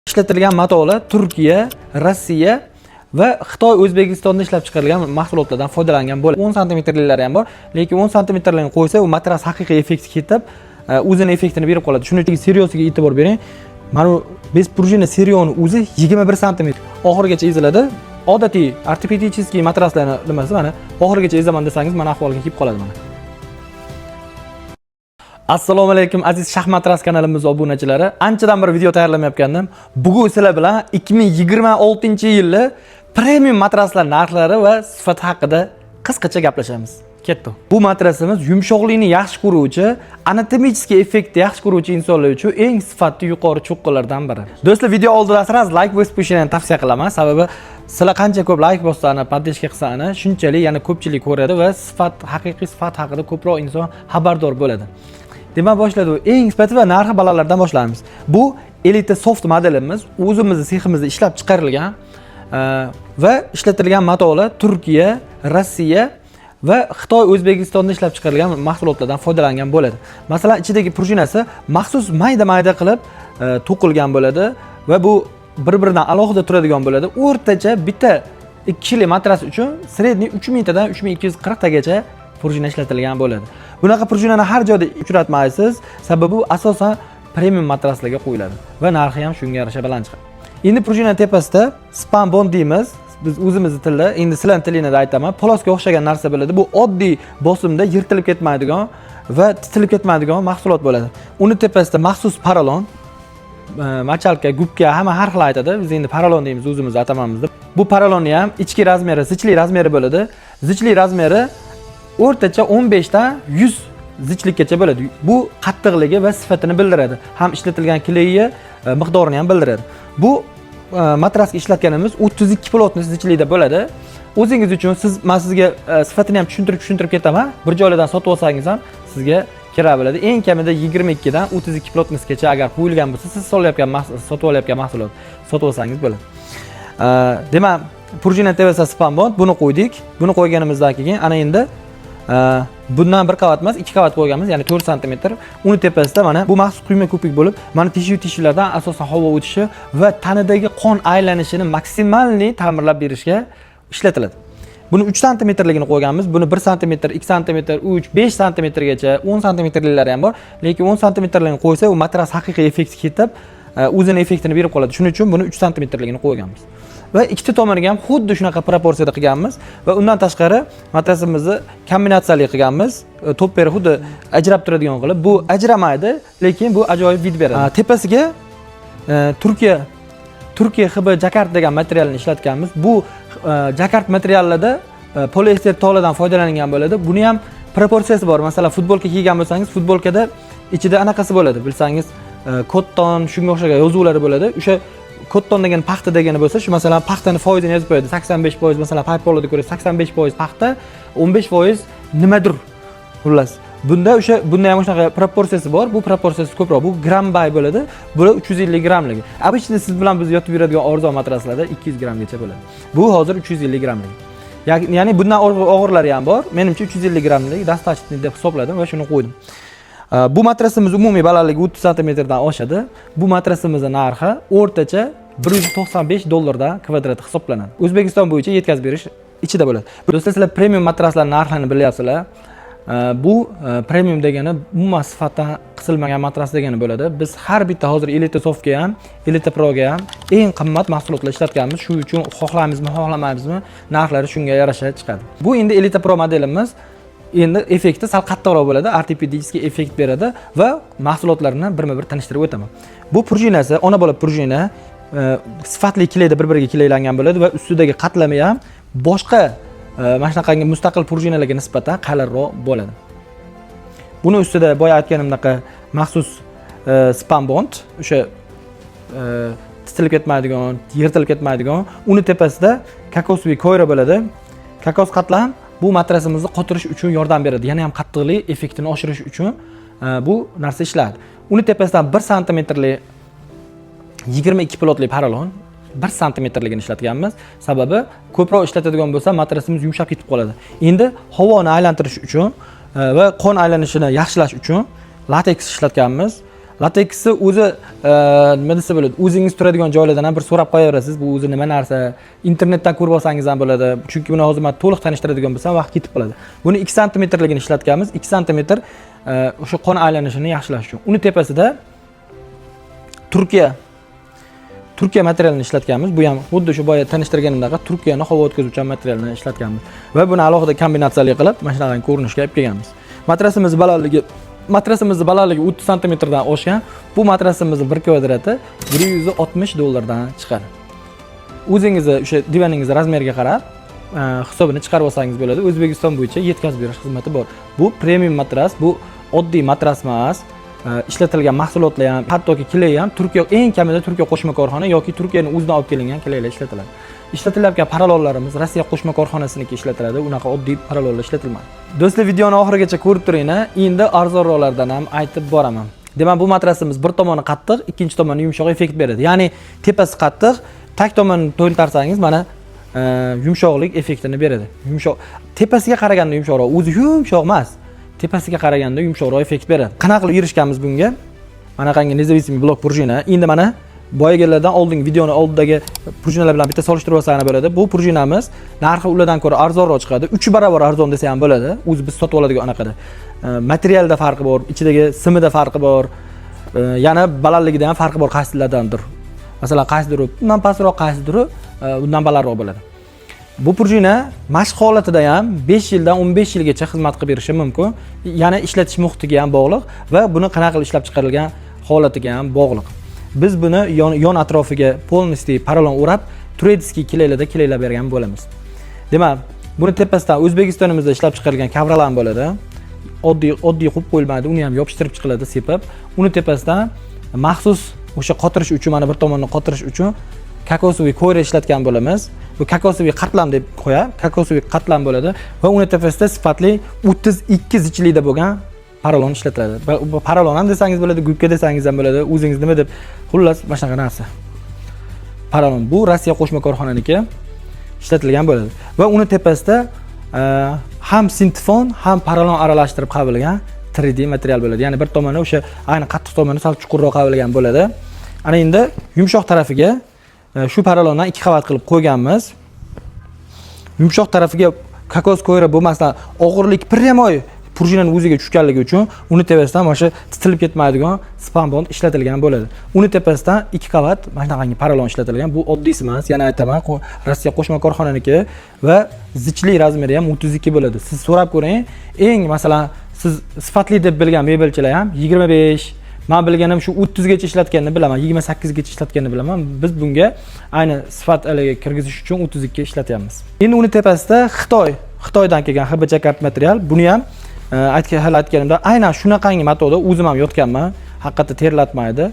İşletilgan matolar Turkiya, Rossiya va Xitoy, O'zbekistonda ishlab chiqarilgan mahsulotlardan foydalangan bo'ladi. 10 santimetrliklari ham bor, lekin 10 santimetrlarni qo'ysa, u matras haqiqiy effekt ketib, o'zini effektini berib qoladi. Shuning uchun seriosiga e'tibor bering. Mana bu bez prujina serioni o'zi 21 santimetr oxirigacha eziladi. Odatiy ortopediskiy matraslarni nimasi mana oxirigacha ezaman desangiz, mana ahvolga kelib qoladi mana. Assalomu alaykum aziz Shaxmatras kanalimiz obunachilari. Anchadan bir video tayyorlamayotgandim. Bugun sizlar bilan 2026-yilda premium matraslar narxlari va sifati haqida qisqacha gaplashamiz. Ketdi. Bu matrasimiz yumshoqlikni yaxshi ko'ruvchi, anatomik effektni yaxshi ko'ruvchi insonlar uchun eng sifatli yuqori cho'qqalardan biri. Do'stlar, video oldidan like bosib qo'yishni tavsiya qilaman. Sababi sizlar qancha ko'p like bossani, podpishka qilsani, shunchalik yana ko'pchilik ko'radi va haqiqiy sifat haqida ko'proq inson xabardor bo'ladi. Demak, boshladi. Eng sifati va narxi balalardan boshlaymiz. Bu Elite Soft modelimiz o'zimizning seximizda ishlab chiqarilgan va ishlatilgan matolar Turkiya, Rossiya va Xitoy, O'zbekistonda ishlab chiqarilgan mahsulotlardan foydalangan bo'ladi. Masalan, ichidagi prujinasi maxsus mayda-mayda qilib to'qilgan bo'ladi va bu bir-biridan alohida turadigan bo'ladi. O'rtacha bitta 2 kishilik matras uchun sredniy 3000 tadan 3240 tagacha prujina ishlatilgan bo'ladi. Bunaqa prujinani har joyda uchratmaysiz, sababi u asosan premium matraslarga qo'yiladi va narxi ham shunga yarasha baland chiqadi. Endi prujina tepasida span bond deymiz. Biz o'zimizning tilda, endi sizlar tilingizda aytaman, poloska o'xshagan narsa bo'ladi. Bu oddiy bosimda yirtilib ketmaydigan va titilib ketmaydigan mahsulot bo'ladi. Uni tepasida maxsus paralon, machalka, gubka, hamma har xil aytadi. Biz endi paralon deymiz o'zimizning atamamizda. Bu paralonni ham ichki razmeri, zichli razmeri bo'ladi. Zichli razmeri o'rtacha 15 dan 100 zichlikkacha bo'ladi. Bu qattiqligi va sifatini bildiradi. Ham ishlatilgan kleyi miqdorini ham bildiradi. Bu matrasga ishlatganimiz 32 plotni zichlikda bo'ladi. O'zingiz uchun men sizga sifatini ham tushuntirib ketaman. Bir joylardan sotib olsangiz ham sizga kerak bo'ladi. Eng kamida 22 dan 32 plotnisgacha agar qo'yilgan bo'lsa, siz sotib olayotgan mahsulot sotib olsangiz bo'ladi. Demak, prujina tepasida span bond buni qo'ydik. Buni qo'yganimizdan keyin ana endi bundan bir qavat emas, 2 qavat qo'yganmiz, ya'ni 4 cm. Uni tepasida mana bu maxsus quyma ko'pik bo'lib, mana tishulardan asosan havo o'tishi va tanadagi qon aylanishini maksimalni ta'minlab berishga ishlatiladi. Buni 3 cm-ligini qo'yganmiz. Buni 1 cm, 2 cm, 3, 5 cm-gacha, 10 cm-liklari ham bor. Lekin 10 cm-ligini qo'ysa, u matras haqiqiy effekt ketib, o'zini effektini berib qoladi. Shuning uchun buni 3 cm-ligini qo'yganmiz. Va ikkita tomoniga ham xuddi shunaqa proporsiyada qilganmiz va undan tashqari matrasimizni kombinatsiyali qilganmiz. To'pperi xuddi ajrab turadigan qilib, bu ajramaydi, lekin bu ajoyib vid beradi. Tepasiga Turkiya HB Jakart degan materialni ishlatganmiz. Bu Jakart materiallarda poliester toladan foydalangan bo'ladi. Buni ham proporsiyasi bor. Masalan, futbolka kiygan bo'lsangiz, futbolkada ichida anaqasi bo'ladi. Bilsangiz, kotton, shunga o'xshagan yozuvlari bo'ladi. O'sha kotton degan paxta degani bo'lsa, shu masalan paxtani foizini yozib qo'yadi. 85%, masalan, Paypolda ko'rasiz, 85% paxta, 15% nimadir. Xullas, bunda ham shunaqa proporsiyasi bor. Bu proporsiyasi ko'proq. Bu grambay bo'ladi. Bu 350 gramligi. Обычно siz bilan biz yotib yuradigan arzon matraslarda 200 gramgacha bo'ladi. Bu hozir 350 gramlik. Ya'ni bundan og'irlari ham bor. Menimcha 350 gramlik достаточно deb hisobladim va shuni qo'ydim. Bu matrasimiz umumiy balandligi 30 cm dan oshadi. Bu matrasimizning narxi o'rtacha $195 dan kvadrat hisoblanadi. O'zbekiston bo'yicha yetkazib berish ichida bo'ladi. Do'stlar, sizlar premium matraslar narxlarini bilyapsizlar. Bu premium degani umuman sifatdan qisilmagan matras degani bo'ladi. Biz har bitta hozir Elite Softga ham, Elite Proga ham eng qimmat mahsulotlar ishlatganmiz. Shu uchun xohlaymizmi, xohlamaymizmi, narxlari shunga yarasha chiqadi. Bu endi Elite Pro modelimiz. Endi effekti sal qattiqroq bo'ladi, ortopediskiy effekt beradi va mahsulotlarini birma-bir tanishtirib o'taman. Bu prujinasi, ona bola prujina, sifatli kleyda bir-biriga kleylangan bo'ladi va ustidagi qatlami ham boshqa mana shunaqangi mustaqil prujinalarga nisbatan qalinroq bo'ladi. Buni ustida boya aytganimdek maxsus span bond, o'sha titilib ketmaydigan, yirtilib ketmaydigan, uni tepasida kokosviy ko'yra bo'ladi. Kokos qatlam bu matrasimizni qotirish uchun yordam beradi. Yana ham qattiqlik effektini oshirish uchun bu narsa ishlaydi. Uni tepasidan 1 cm-lik 22 plotli paralon 1 cm-ligini ishlatganmiz. Sababi ko'proq ishlatadigan bo'lsa, matrasimiz yumshab ketib qoladi. Endi havoni aylantirish uchun va qon aylanishini yaxshilash uchun lateks ishlatganmiz. Lateksni o'zi nima desa bo'ladi, o'zingiz turadigan joylardan ham bir so'rab qo'yaverasiz. Bu o'zi nima narsa? Internetdan ko'rib olsangiz ham bo'ladi. Chunki buni hozir men to'liq tanishtiradigan bo'lsam, vaqt ketib qoladi. Buni 2 sm-ligini ishlatganmiz. 2 sm o'sha qon aylanishini yaxshilash uchun. Uni tepasida Turkiya materialini ishlatganmiz. Bu ham xuddi shu boya tanishtirganimdek Turkiyaning havo o'tkazuvchan materialini ishlatganmiz. Va buni alohida kombinatsiyali qilib, mana shunday ko'rinishga olib kelganmiz. Matrasimizni balandligi 30 sm dan oshgan. Bu matrasimizni 1 kvadrati $160 chiqadi. O'zingiz o'sha divaningiz razmeriga qarab hisobini chiqarib olsangiz bo'ladi. O'zbekiston bo'yicha yetkazib berish xizmati bor. Bu premium matras, bu oddiy matras emas. Ishlatilgan mahsulotlar ham, hattoki kley ham Turkiya, eng kamida Turkiya qo'shma korxona yoki Turkiyaning o'zidan olib kelingan kleylar ishlatiladi. Ishlatilayotgan parallellarimiz Rossiya qo'shma korxonasiniki ishlatiladi. Unaqa oddiy parallellar ishlatilmaydi. Do'stlar, videoni oxirigacha ko'rib turinglar. Endi arzonroqlardan ham aytib boraman. Demak, bu matrasimiz bir tomoni qattiq, ikkinchi tomoni yumshoq effekt beradi. Ya'ni tepasi qattiq, tag tomonni to'ltarsangiz mana yumshoqlik effektini beradi. Yumshoq, tepasiga qaraganda yumshoqroq, o'zi yumshoq emas. Tepasiga qaraganda yumshoqroq effekt beradi. Qanaqa qilib erishganmiz bunga? Mana qangi nezavisimiz blok prujina. Endi mana boyagilardan oldingi videoni oldidagi prujinalar bilan bitta solishtirib olsanglar bo'ladi. Bu prujinamiz narxi ulardan ko'ra arzonroq chiqadi. 3 barobar arzon desa ham bo'ladi. O'zi biz sotib oladigan anaqada. Materialda farqi bor, ichidagi simida farqi bor. Yana balandligida ham farqi bor qaysilardandir. Masalan, qaysidir undan pastroq, qaysidir undan balandroq bo'ladi. Bu prujina mashq holatida ham 5 yildan 15 yilgacha xizmat qilib berishi mumkin. Yana ishlatish muhitiga ham bog'liq va buni qanaqa qilib ishlab chiqarilgan holatiga ham bog'liq. Biz buni yon atrofiga polnistiy paralon o'rab, turedskiy kleylarda kleylab bergan bo'lamiz. Demak, buni tepasidan O'zbekistonimizda ishlab chiqarilgan kavralar ham bo'ladi. Oddiy qo'yib qo'yilmaydi, uni ham yopishtirib chiqiladi sepib. Uni tepasidan maxsus o'sha qotirish uchun, mana bir tomonni qotirish uchun kokosoviy ko'ra ishlatgan bo'lamiz. Bu kokosoviy qatlam deb qo'yib, kokosoviy qatlam bo'ladi va uni tepasida sifatli 32 zichlikda bo'lgan paralon ishlatiladi. Bu paralon ham desangiz bo'ladi, gubka desangiz ham bo'ladi, o'zingiz nima deb, xullas mana shunaqa narsa. Paralon bu Rossiya qo'shma korxonaniki ishlatilgan bo'ladi va uni tepasida ham sintifon, ham paralon aralashtirib qabilgan 3D material bo'ladi. Ya'ni bir tomoni o'sha ayni qattiq tomoni sal chuqurroq qabilgan bo'ladi. Ana endi yumshoq tarafiga shu paralondan 2 qavat qilib qo'yganmiz. Yumshoq tarafiga kokos ko'ra bo'lmasdan og'irlik pryamoy prujinaning o'ziga tushganligi uchun uni tepasidan mana shu titilib ketmaydigan span bond ishlatilgan bo'ladi. Uni tepasidan 2 qavat mana shunaqangi paralon ishlatilgan. Bu oddiysi emas, yana aytaman, Rossiya qo'shma korxonaniki va zichlik razmeri ham 32 bo'ladi. Siz so'rab ko'ring, eng masalan siz sifatli deb bilgan mebelchilar ham 25, men bilganim shu 30 gacha ishlatganini bilaman, 28 gacha ishlatganini bilaman. Biz bunga ayni sifatliga kirgizish uchun 32 ishlatyapmiz. Endi uni tepasida Xitoydan kelgan HBC kart material. Buni ham aytganimda aynan shunaqangi matoda o'zim ham yotganman. Haqiqatda terlatmaydi.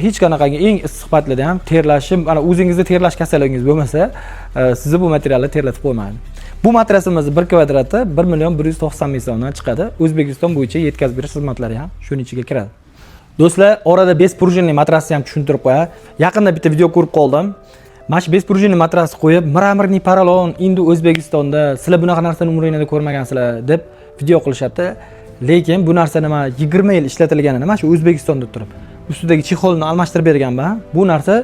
Hech qanaqangi eng issiqpatlida ham terlashim, mana o'zingizda terlash kasalligingiz bo'lmasa, sizni bu materialni terlatib qo'ymaydi. Bu matrasimiz 1 kvadrati 1.190 ming so'mdan chiqadi. O'zbekiston bo'yicha yetkazib berish xizmatlari ham shuning ichiga kiradi. Do'stlar, orada bez prujinli matrasni ham tushuntirib qo'ya. Yaqinda bitta video ko'rib qoldim. Mana shu bez prujinli matras qo'yib, mramorli paralon endi O'zbekistonda sizlar bunaqa narsani umringizda ko'rmagansizlar deb video qilishadi. Lekin bu narsa nima 20 yil ishlatilganini mana shu O'zbekistonda turib, ustidagi chexolni almashtirib berganman. Bu narsa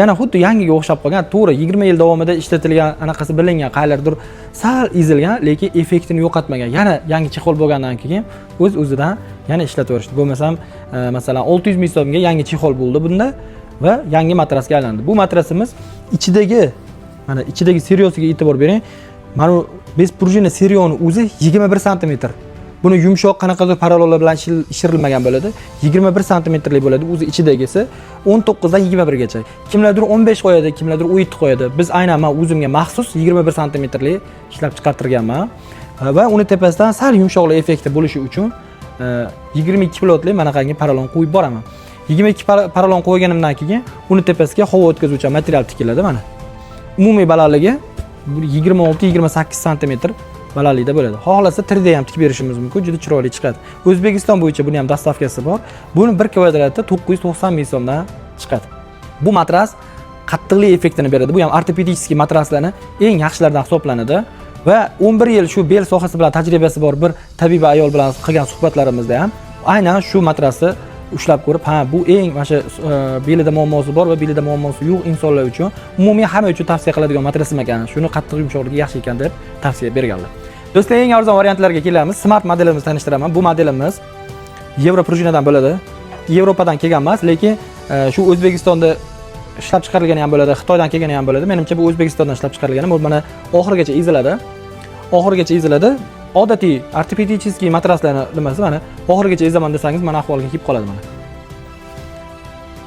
yana xuddi yangiga o'xshab qolgan. To'g'ri, 20 yil davomida ishlatilgan anaqasi bilingan, qaylardir sal ezilgan, lekin effektini yo'qotmagan. Yana yangi chexol bo'lgandan keyin o'z-o'zidan yana ishlatib bo'lmasam, masalan 600 ming so'mga yangi chexol bo'ldi bunda va yangi matrasga aylandi. Bu matrasimiz ichidagi seriosiga e'tibor bering. Mana bu bez prujina serioni o'zi 21 sm. Buni yumshoq qanaqadir parallellar bilan ishirilmagan bo'ladi. 21 sm-lik bo'ladi o'zi ichidagisi. 19 dan 21 gacha. Kimlardir 15 qo'yadi, kimlardir 17 qo'yadi. Biz aynan men o'zimga maxsus 21 sm-lik ishlab chiqartirganman va uni tepasidan sal yumshoqlik effekti bo'lishi uchun 22 pilotli mana qangi paralon qo'yib boraman. 22 paralon qo'yganimdan keyin uni tepasiga havo o'tkazuvchi material tikiladi mana. Umumiy balandligi 26-28 sm balandlikda bo'ladi. Xohlasa 3D ham tikib berishimiz mumkin, juda chiroyli chiqadi. O'zbekiston bo'yicha buni ham dastavkasi bor. Buni 1 kvadrati 990 ming so'mdan chiqadi. Bu matras qattiqlik effektini beradi. Bu ham ortopediskiy matraslarning eng yaxshilaridan hisoblanadi va 11 yil shu bel sohasi bilan tajribasi bor bir tabib ayol bilan qilgan suhbatlarimizda ham aynan shu matrasni ushlab ko'rib, ha bu eng mana shu belida muammosi bor va belida muammosi yo'q insonlar uchun umumiy hamma uchun tavsiya qiladigan matrasim ekan. Shuni qattiq yumshoqligi yaxshi ekan deb tavsiya berganlar. Do'stlar, eng arzon variantlarga kelamiz. Smart modelimizni tanishtiraman. Bu modelimiz Yevro prujinadan bo'ladi. Yevropadan kelgan emas, lekin shu O'zbekistonda ishlab chiqarilgani ham bo'ladi, Xitoydan kelgani ham bo'ladi. Menimcha bu O'zbekistondan ishlab chiqarilgani. Bu mana oxirigacha eziladi. Oxirigacha eziladi. Odatiy ortopediskiy matraslarni nimasi mana oxirigacha ezaman desangiz mana ahvolga kelib qoladi mana.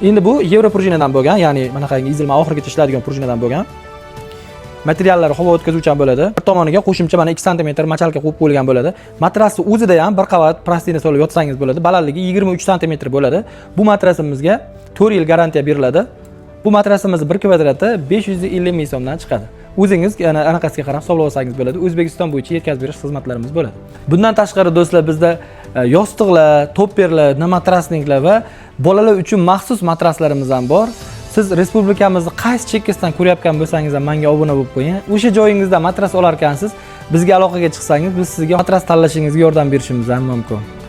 Endi bu Yevro prujinadan bo'lgan, ya'ni mana qanday ezilma oxirigacha ishlaydigan prujinadan bo'lgan. Materiallari havo o'tkazuvchan bo'ladi. Bir tomoniga qo'shimcha mana 2 sm machalka qo'yib qo'yilgan bo'ladi. Matrasni o'zida ham bir qavat plastina solib yotsangiz bo'ladi. Balandligi 23 sm bo'ladi. Bu matrasimizga 4 yil garantiya beriladi. Bu matrasimiz 1 kvadrati 550 ming so'mdan chiqadi. O'zingiz anaqasiga qarab hisoblab olsangiz bo'ladi. O'zbekiston bo'yicha yetkazib berish xizmatlarimiz bo'ladi. Bundan tashqari do'stlar, bizda yostiqlar, topperlar, matrasniklar va bolalar uchun maxsus matraslarimiz ham bor. Siz respublikamizni qaysi chekkasidan ko'rayotgan bo'lsangiz ham menga obuna bo'lib qo'ying. O'sha joyingizda matras olar ekansiz, bizga aloqaga chiqsangiz, biz sizga matras tanlashingizga yordam berishimiz ham mumkin.